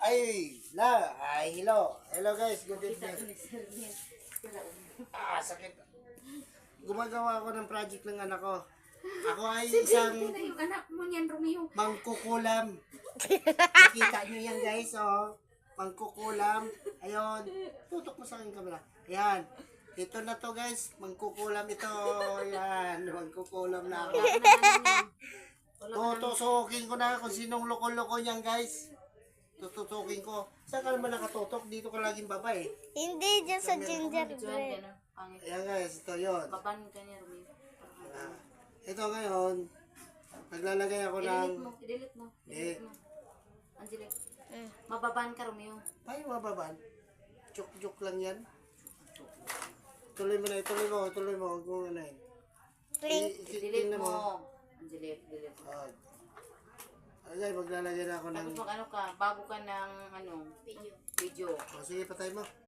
Hello. Hello guys, good evening. Sakit. Gumagawa ako ng project ng anak ko. Ako ay isang Sino yung anak mo niyan, Romeo? mangkukulam. Nakita nyo yan guys, oh. Mangkukulam. Ayun. Tutok mo sa akin kamera. Ayan. Ito na to guys. Mangkukulam ito. Ayan. Mangkukulam na ako. Tutusukin ko na kung sinong loko-loko niyan guys. Tututukin ko. Saan ka naman nakatutok? Dito ka laging baba eh. Hindi, dyan sa gingerbread. Ayan guys, ito yun. Baban ka niya, Romeo. Ito ngayon, maglalagay ako ng... I-delete mo. Eh. Angelique. Mababan ka, Romeo. Ay, mababan. Joke lang yan. Tuloy mo na, tuloy mo. Huwag mo ano yun. I-delete Tingnan mo. Angelique, delete mo. Okay, maglalagay na ako ng... Tapos mag ano ka, bago ka ng video. Oh, sige, patay mo.